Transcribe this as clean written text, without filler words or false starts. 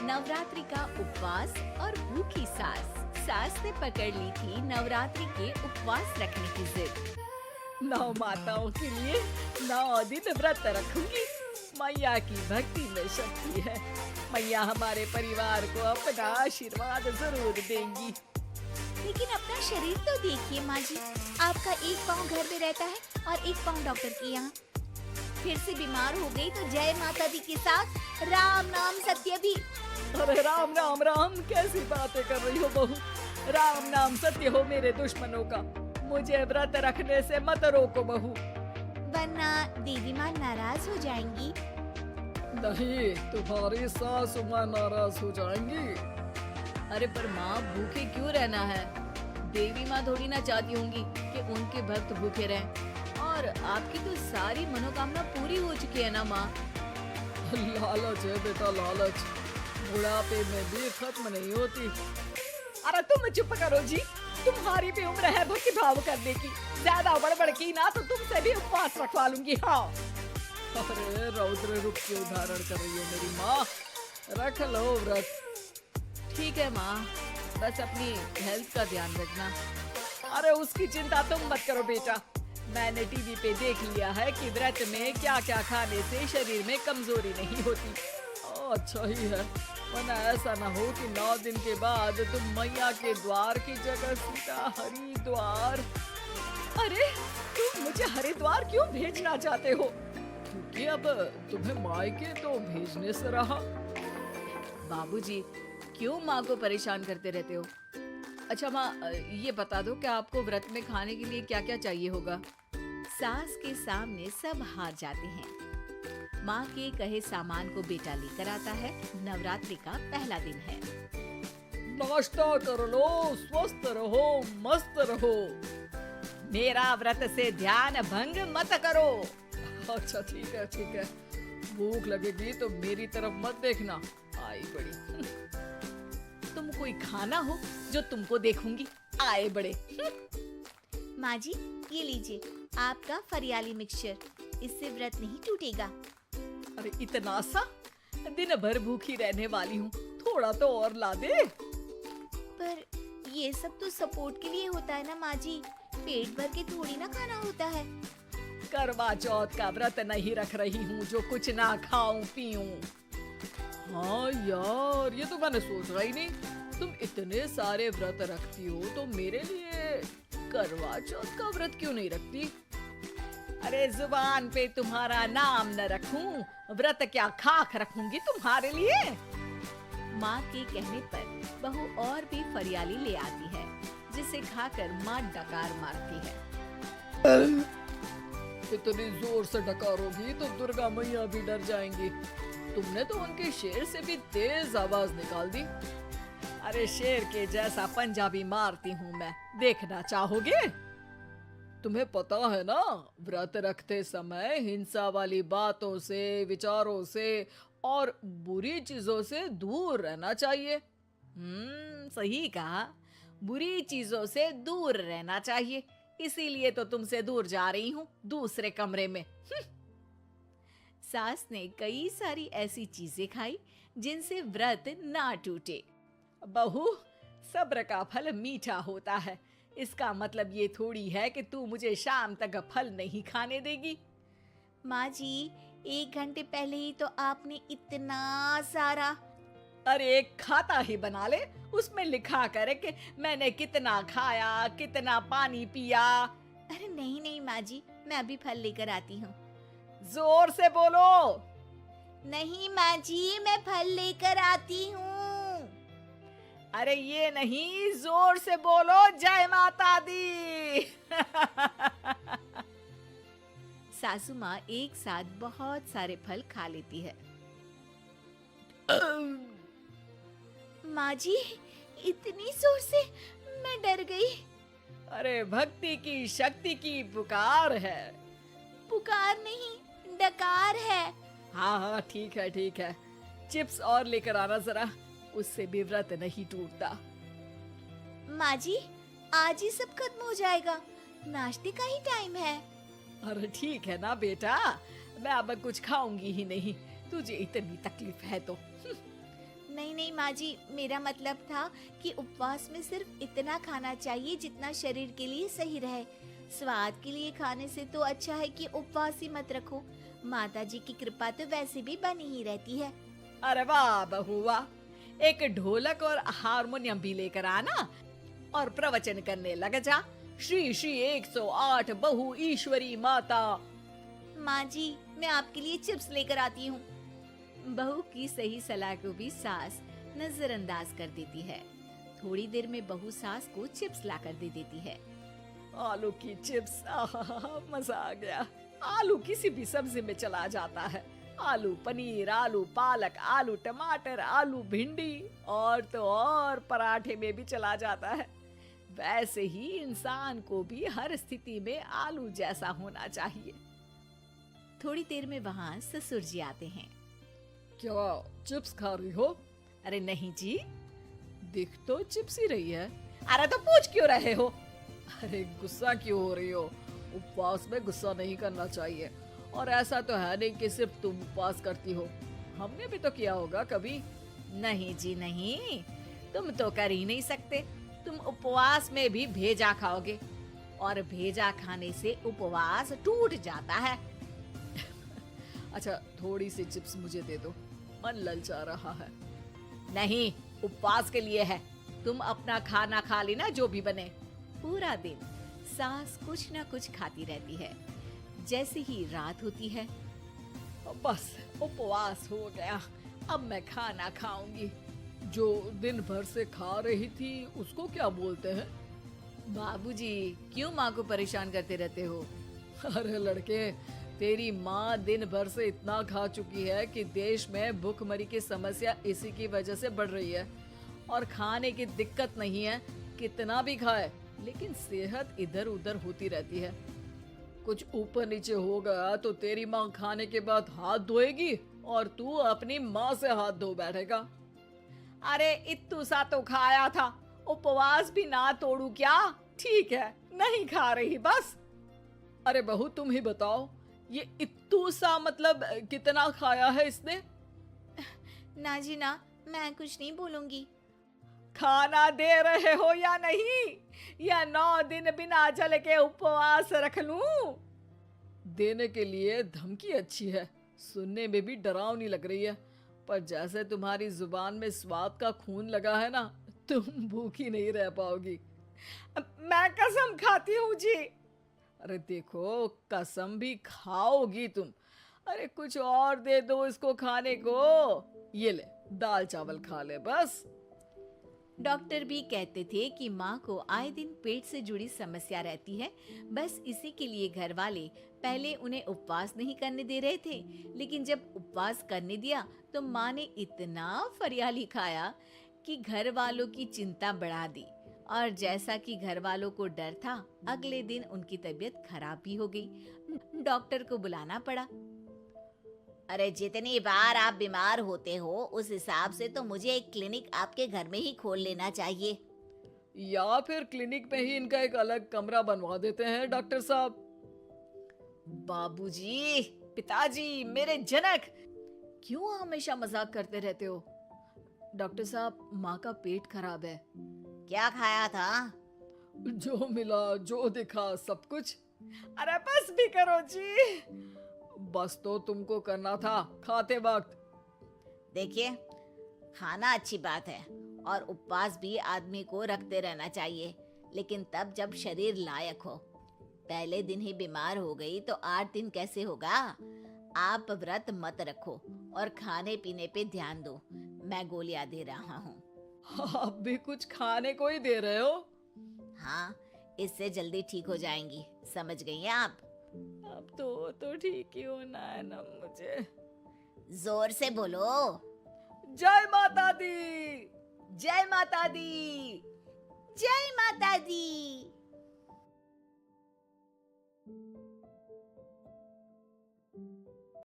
नवरात्रि का उपवास और भूखी सास। सास ने पकड़ ली थी नवरात्रि के उपवास रखने की जिद। 9 माताओं के लिए 9 दिन व्रत रखूंगी। मैया की भक्ति में शक्ति है। मैया हमारे परिवार को अपना आशीर्वाद जरूर देंगी। लेकिन अपना शरीर तो देखिए माँ जी, आपका एक पाँव घर में रहता है और एक पाँव डॉक्टर के यहाँ। फिर से बीमार हो गई तो जय माता दी के साथ राम नाम सत्य भी। अरे राम राम राम, कैसी बातें कर रही हो बहू। राम नाम सत्य हो मेरे दुश्मनों का। मुझे व्रत रखने से मत रोको बहू। वरना देवी माँ नाराज हो जाएंगी। नहीं, तुम्हारी सासु माँ नाराज हो जाएंगी। अरे पर माँ, भूखे क्यों रहना है? देवी माँ थोड़ी ना चाहती होंगी कि उनके भक्त भूखे रहें। और आपकी तो सारी मनोकामना पूरी हो चुकी है ना माँ। लालच है बेटा, लालच बुढ़ापे में भी खत्म नहीं होती। अरे तुम चुप करो जी, तुम्हारी भी उम्र है भक्ति भाव करने की। ज्यादा बड़बड़ की ना तो तुमसे भी उपवास रखवा लूंगी। हाँ, अरे रौद्र रूप के उदाहरण कर रही हो मेरी माँ। रख लो व्रत। ठीक है माँ, बस अपनी हेल्थ का ध्यान रखना। अरे उसकी चिंता तुम मत करो बेटा। मैंने टीवी पे देख लिया है कि व्रत में क्या क्या खाने से शरीर में कमजोरी नहीं होती। अच्छा ही है, वरना ऐसा ना हो कि 9 दिन के बाद तुम मैया के द्वार की जगह सीधा हरिद्वार। अरे तुम मुझे हरिद्वार क्यों भेजना चाहते हो? क्योंकि अब तुम्हें मायके तो भेजने से रहा। बाबूजी, क्यों माँ को परेशान करते रहते हो? अच्छा माँ, ये बता दो कि आपको व्रत में खाने के लिए क्या क्या चाहिए होगा? सास के सामने सब हार जाते हैं। माँ के कहे सामान को बेटा लेकर आता है। नवरात्रि का पहला दिन है। नाश्ता कर लो, स्वस्थ रहो, मस्त रहो। मेरा व्रत से ध्यान भंग मत करो। अच्छा ठीक है, ठीक है। भूख लगेगी तो मेरी तरफ मत देखना। आई बड़ी। तुम कोई खाना हो जो तुमको देखूंगी। आए बड़े। माँ जी, ये लीजिए आपका फरियाली मिक्सचर। इससे व्रत नहीं टूटेगा। अरे इतना सा? दिन भर भूखी रहने वाली हूँ, थोड़ा तो और ला दे। पर ये सब तो सपोर्ट के लिए होता है ना माँ जी, पेट भर के थोड़ी ना खाना होता है। करवा चौथ का व्रत नहीं रख रही हूँ जो कुछ ना खाऊं पीऊं। हाँ यार, ये तो मैंने सोचा ही नहीं। तुम इतने सारे व्रत रखती हो तो मेरे लिए करवा चौथ का व्रत क्यों नहीं रखती? अरे जुबान पे तुम्हारा नाम न रखूं, व्रत क्या खाक रखूंगी तुम्हारे लिए। माँ के कहने पर बहू और भी फरियाली ले आती है, जिसे खाकर माँ डकार मारती है। इतनी जोर से डकारोगी तो दुर्गा मैया भी डर जाएंगी। तुमने तो उनके शेर से भी तेज आवाज निकाल दी। अरे शेर के जैसा पंजाबी मारती हूँ मैं, देखना चाहोगे? तुम्हें पता है ना, व्रत रखते समय हिंसा वाली बातों से, विचारों से और बुरी चीजों से दूर रहना चाहिए। सही कहा, बुरी चीजों से दूर रहना चाहिए। इसीलिए तो तुमसे दूर जा रही हूँ, दूसरे कमरे में। सास ने कई सारी ऐसी चीजें खाई जिनसे व्रत ना टूटे। बहू, सब्र का फल मीठा होता है। इसका मतलब ये थोड़ी है कि तू मुझे शाम तक फल नहीं खाने देगी। माँ जी, 1 घंटे पहले ही तो आपने इतना सारा। अरे एक खाता ही बना ले, उसमें लिखा करे कि मैंने कितना खाया, कितना पानी पिया। अरे नहीं नहीं माँ जी, मैं अभी फल लेकर आती हूँ। जोर से बोलो। नहीं माँ जी, मैं फल लेकर आती हूँ। अरे ये नहीं, जोर से बोलो, जय माता दी। सासू माँ एक साथ बहुत सारे फल खा लेती है। माँ जी, इतनी जोर से मैं डर गई। अरे भक्ति की शक्ति की पुकार है। पुकार नहीं, डकार है। हाँ हाँ ठीक है, ठीक है। चिप्स और लेकर आना जरा, उससे भी व्रत नहीं टूटता। माँ जी, आज ही सब खत्म हो जाएगा, नाश्ते का ही टाइम है। अरे ठीक है ना बेटा, मैं अब कुछ खाऊंगी ही नहीं, तुझे इतनी तकलीफ है तो। नहीं नहीं माँ जी, मेरा मतलब था कि उपवास में सिर्फ इतना खाना चाहिए जितना शरीर के लिए सही रहे। स्वाद के लिए खाने से तो अच्छा है कि उपवास ही मत रखो। माता जी की कृपा तो वैसे भी बनी ही रहती है। अरे वाह बहू वाह, एक ढोलक और हारमोनियम भी लेकर आना और प्रवचन करने लग जा। श्री श्री 108 बहु ईश्वरी माता। माँ जी, मैं आपके लिए चिप्स लेकर आती हूँ। बहू की सही सलाह को भी सास नजरअंदाज कर देती है। थोड़ी देर में बहू सास को चिप्स लाकर दे देती है। आलू की चिप्स, आहा, मजा आ गया। आलू किसी भी सब्जी में चला जाता है। आलू पनीर, आलू पालक, आलू टमाटर, आलू भिंडी और तो और पराठे में भी चला जाता है। वैसे ही इंसान को भी हर स्थिति में आलू जैसा होना चाहिए। थोड़ी देर में वहाँ ससुर जी आते हैं। क्या चिप्स खा रही हो? अरे नहीं जी। दिख तो चिप्स ही रही है। अरे तो पूछ क्यों रहे हो? अरे गुस्सा क्यों हो रही हो? उपवास में गुस्सा नहीं करना चाहिए। और ऐसा तो है नहीं कि सिर्फ तुम उपवास करती हो, हमने भी तो किया होगा कभी। नहीं जी नहीं, तुम तो कर ही नहीं सकते। तुम उपवास में भी भेजा खाओगे और भेजा खाने से उपवास टूट जाता है। अच्छा थोड़ी सी चिप्स मुझे दे दो, मन ललचा रहा है। नहीं, उपवास के लिए है। तुम अपना खाना खा लेना जो भी बने। पूरा दिन सास कुछ ना कुछ खाती रहती है। जैसे ही रात होती है, बस उपवास हो गया, अब मैं खाना खाऊंगी। जो दिन भर से खा रही थी उसको क्या बोलते हैं? बाबूजी क्यों माँ को परेशान करते रहते हो? अरे लड़के, तेरी माँ दिन भर से इतना खा चुकी है कि देश में भूखमरी की समस्या इसी की वजह से बढ़ रही है। और खाने की दिक्कत नहीं है, कितना भी खाए लेकिन सेहत इधर उधर होती रहती है। कुछ ऊपर नीचे हो गया तो तेरी माँ खाने के बाद हाथ धोएगी और तू अपनी माँ से हाथ धो बैठेगा। अरे इत्तू सा तो खाया था, उपवास भी ना तोड़ू क्या? ठीक है, नहीं खा रही बस। अरे बहू तुम ही बताओ, ये इत्तू सा मतलब कितना खाया है इसने? ना जी ना, मैं कुछ नहीं बोलूंगी। खाना दे रहे हो या नहीं, या 9 दिन बिना जल के उपवास रख लूं? देने के लिए धमकी अच्छी है, सुनने में भी डरावनी लग रही है, पर जैसे तुम्हारी जुबान में स्वाद का खून लगा है ना, तुम भूखी नहीं रह पाओगी। मैं कसम खाती हूँ जी। अरे देखो, कसम भी खाओगी तुम। अरे कुछ और दे दो इसको खाने को। ये ले, दाल चावल खा ले बस। डॉक्टर भी कहते थे कि माँ को आए दिन पेट से जुड़ी समस्या रहती है। बस इसी के लिए घर वाले पहले उन्हें उपवास नहीं करने दे रहे थे, लेकिन जब उपवास करने दिया तो माँ ने इतना फरियाली खाया कि घर वालों की चिंता बढ़ा दी। और जैसा कि घर वालों को डर था, अगले दिन उनकी तबीयत खराब भी हो गई। डॉक्टर को बुलाना पड़ा। अरे जितनी बार आप बीमार होते हो उस हिसाब से तो मुझे एक क्लिनिक आपके घर में ही खोल लेना चाहिए। या फिर क्लिनिक में ही इनका एक अलग कमरा बनवा देते हैं डॉक्टर साहब। बाबूजी, पिताजी, मेरे जनक, क्यों हमेशा मजाक करते रहते हो? डॉक्टर साहब, माँ का पेट खराब है। क्या खाया था? जो मिला, जो दिखा, सब कुछ। अरे बस भी करो जी। बस तो तुमको करना था खाते वक्त। देखिए, खाना अच्छी बात है और उपवास भी आदमी को रखते रहना चाहिए, लेकिन तब जब शरीर लायक हो। पहले दिन ही बीमार हो गई तो 8 दिन कैसे होगा? आप व्रत मत रखो और खाने पीने पे ध्यान दो। मैं गोलियां दे रहा हूँ। आप भी कुछ खाने को ही दे रहे हो? हाँ, इससे जल्दी ठीक हो जाएंगी। समझ गई हैं आप? अब तो ठीक ही होना है ना मुझे। जोर से बोलो। जय माता दी। जय माता दी। जय माता दी।